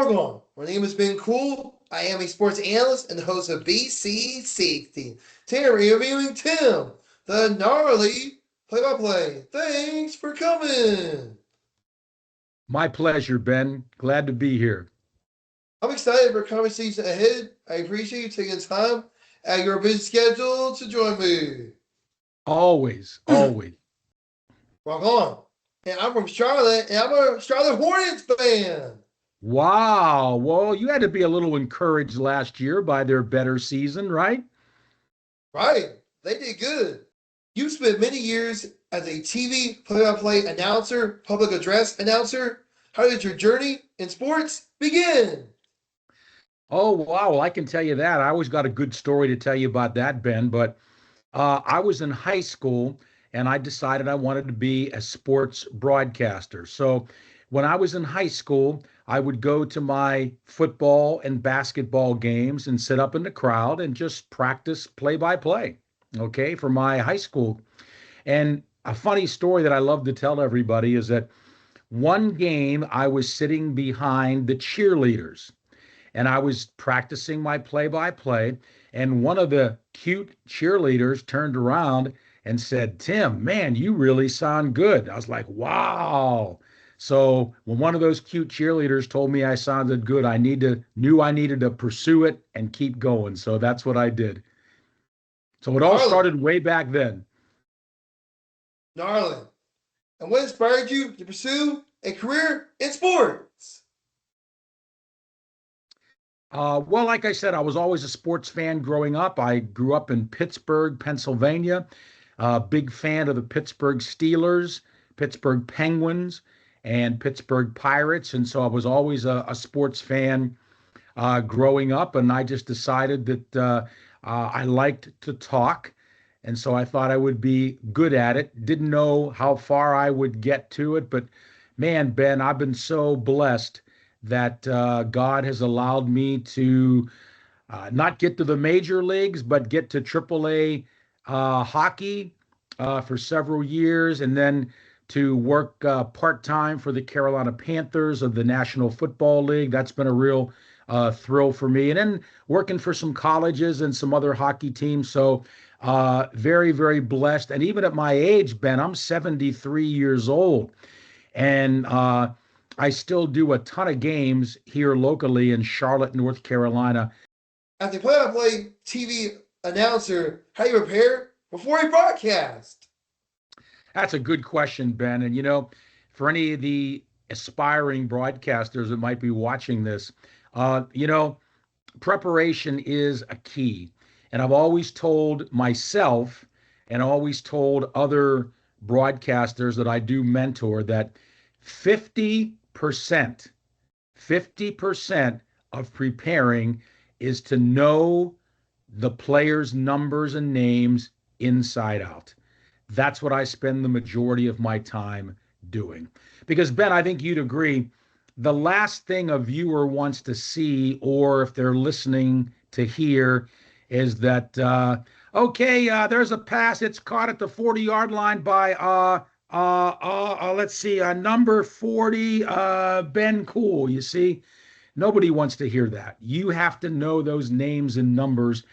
Morgan. My name is Ben Cool. I am a sports analyst and the host of BC-60. Today we're interviewing Tim, the gnarly play-by-play. Thanks for coming. My pleasure, Ben. Glad to be here. I'm excited for conversation ahead. I appreciate you taking time out of your busy schedule to join me. Always, always. Rock on. And I'm from Charlotte, and I'm a Charlotte Hornets fan. Wow. Well, you had to be a little encouraged last year by their better season, right? Right. They did good. You spent many years as a TV play-by-play announcer, public address announcer. How did your journey in sports begin? Oh, wow. Well, I can tell you that. I always got a good story to tell you about that, Ben. But I was in high school and I decided I wanted to be a sports broadcaster. So when I was in high school, I would go to my football and basketball games and sit up in the crowd and just practice play by play, okay, for my high school. And a funny story that I love to tell everybody is that one game I was sitting behind the cheerleaders and I was practicing my play by play. And one of the cute cheerleaders turned around and said, Tim, man, you really sound good. I was like, wow. So when one of those cute cheerleaders told me I sounded good, knew I needed to pursue it and keep going. So that's what I did. So it all Gnarly. started way back then. Gnarly. And what inspired you to pursue a career in sports? Well, like I said, I was always a sports fan growing up. I grew up in Pittsburgh, Pennsylvania. Big fan of the Pittsburgh Steelers, Pittsburgh Penguins, and Pittsburgh Pirates. And so I was always a sports fan growing up. And I just decided that I liked to talk. And so I thought I would be good at it. Didn't know how far I would get to it. But man, Ben, I've been so blessed that God has allowed me to not get to the major leagues, but get to AAA hockey for several years, and then to work part time for the Carolina Panthers of the National Football League. That's been a real thrill for me. And then working for some colleges and some other hockey teams. So very, very blessed. And even at my age, Ben, I'm 73 years old. And I still do a ton of games here locally in Charlotte, North Carolina. As a play-by-play TV announcer, how do you prepare before a broadcast? That's a good question, Ben. And for any of the aspiring broadcasters that might be watching this, uh, you know, preparation is a key. And I've always told myself and always told other broadcasters that I do mentor that 50%, 50% of preparing is to know the players' numbers and names inside out. That's what I spend the majority of my time doing. Because, Ben, I think you'd agree, the last thing a viewer wants to see, or if they're listening to hear, is that, okay, there's a pass. It's caught at the 40-yard line by, let's see, number 40, Ben Cool. You see, nobody wants to hear that. You have to know those names and numbers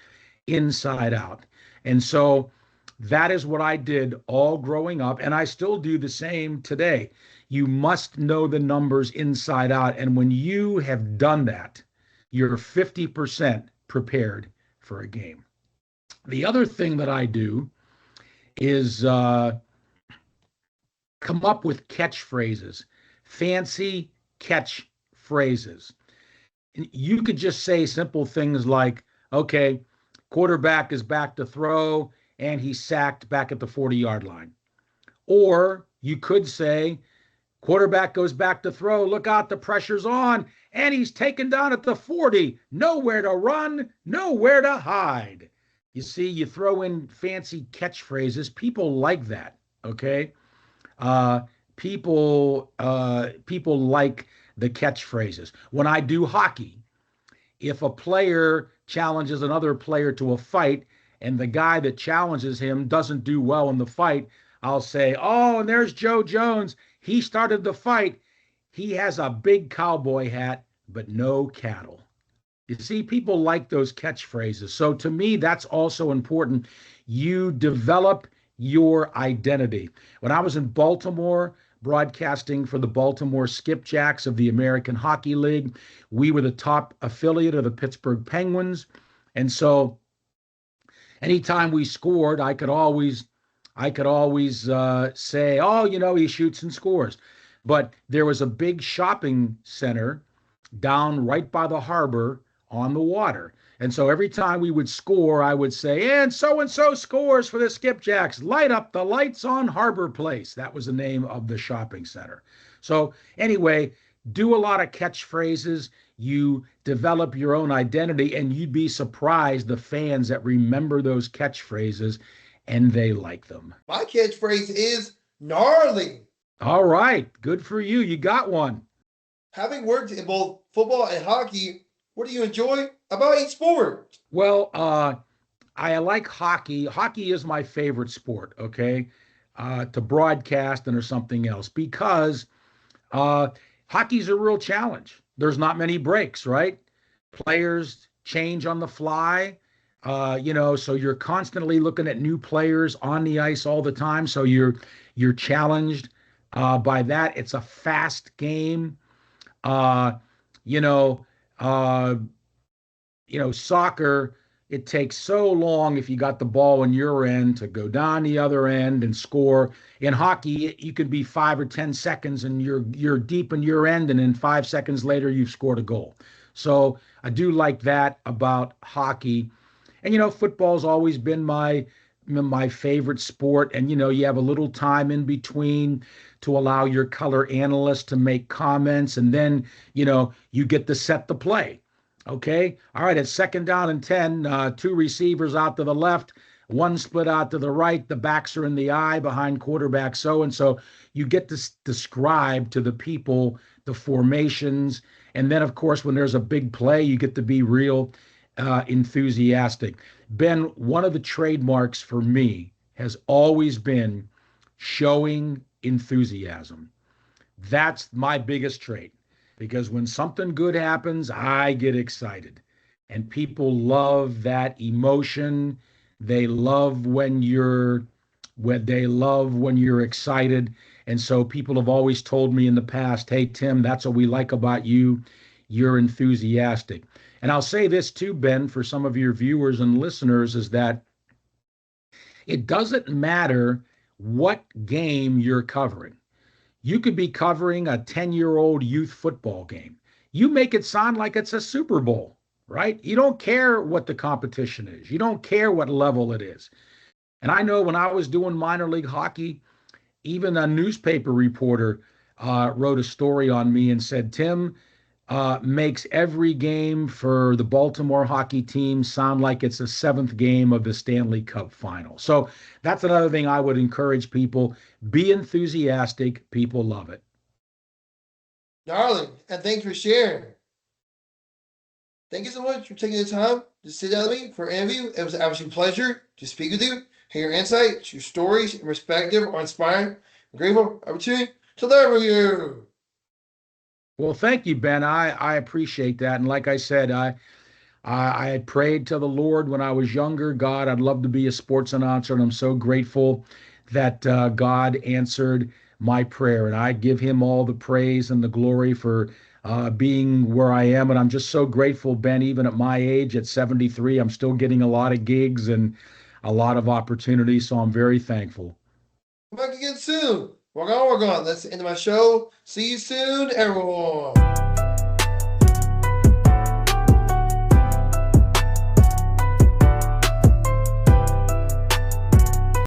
inside out. And so that is what I did all growing up, and I still do the same today. You must know the numbers inside out. And when you have done that, you're 50% prepared for a game. The other thing that I do is come up with catchphrases, fancy catchphrases. You could just say simple things like, okay, quarterback is back to throw and he's sacked back at the 40-yard line. Or you could say, quarterback goes back to throw, look out, the pressure's on, and he's taken down at the 40. Nowhere to run, nowhere to hide. You see, you throw in fancy catchphrases. People like that, okay? Uh, people like the catchphrases. When I do hockey, if a player challenges another player to a fight and the guy that challenges him doesn't do well in the fight, I'll say, oh, and there's Joe Jones. He started the fight. He has a big cowboy hat. but no cattle. You see, people like those catchphrases. So to me, that's also important. You develop your identity. When I was in Baltimore broadcasting for the Baltimore Skipjacks of the American Hockey League, we were the top affiliate of the Pittsburgh Penguins. And so anytime we scored, I could always say, oh, he shoots and scores. But there was a big shopping center down right by the harbor on the water. And so every time we would score, I would say, and so scores for the Skipjacks. Light up the lights on Harbor Place. That was the name of the shopping center. So anyway, do a lot of catchphrases. You develop your own identity, and you'd be surprised the fans that remember those catchphrases and they like them. My catchphrase is gnarly. All right, good for you. You got one. Having worked in both football and hockey, what do you enjoy about each sport? Well, I like hockey. Hockey is my favorite sport, okay, to broadcast and or something else because uh, hockey's a real challenge. There's not many breaks, right? Players change on the fly, so you're constantly looking at new players on the ice all the time. So you're challenged by that. It's a fast game. Uh, you know, uh, Soccer, it takes so long if you got the ball in your end to go down the other end and score. In hockey, you could be 5 or 10 seconds and you're deep in your end, and then 5 seconds later you've scored a goal. So I do like that about hockey. And football's always been my favorite sport. And you have a little time in between to allow your color analyst to make comments, and then you get to set the play. Okay. All right. It's second down and 10. Two receivers out to the left, one split out to the right. The backs are in the eye behind quarterback so and so. You get to describe to the people the formations. And then, of course, when there's a big play, you get to be real enthusiastic. Ben, one of the trademarks for me has always been showing enthusiasm. That's my biggest trait because when something good happens, I get excited. And people love that emotion. They love when you're excited. And so people have always told me in the past, hey, Tim, that's what we like about you. You're enthusiastic. And I'll say this too, Ben, for some of your viewers and listeners, is that it doesn't matter what game you're covering. You could be covering a 10-year-old youth football game. You make it sound like it's a Super Bowl, right? You don't care what the competition is. You don't care what level it is. And I know when I was doing minor league hockey, even a newspaper reporter wrote a story on me and said, Tim, makes every game for the Baltimore hockey team sound like it's the seventh game of the Stanley Cup final. So that's another thing I would encourage people. Be enthusiastic. People love it. Darling, and thanks for sharing. Thank you so much for taking the time to sit down with me for an interview. It was an absolute pleasure to speak with you, hear your insights, your stories, and perspective are inspiring. I'm grateful opportunity to learn with you. Well, thank you, Ben. I appreciate that. And like I said, I had prayed to the Lord when I was younger. God, I'd love to be a sports announcer, and I'm so grateful that God answered my prayer. And I give Him all the praise and the glory for being where I am. And I'm just so grateful, Ben. Even at my age, at 73, I'm still getting a lot of gigs and a lot of opportunities. So I'm very thankful. Come back again soon. Work on, work on. That's the end of my show. See you soon, everyone.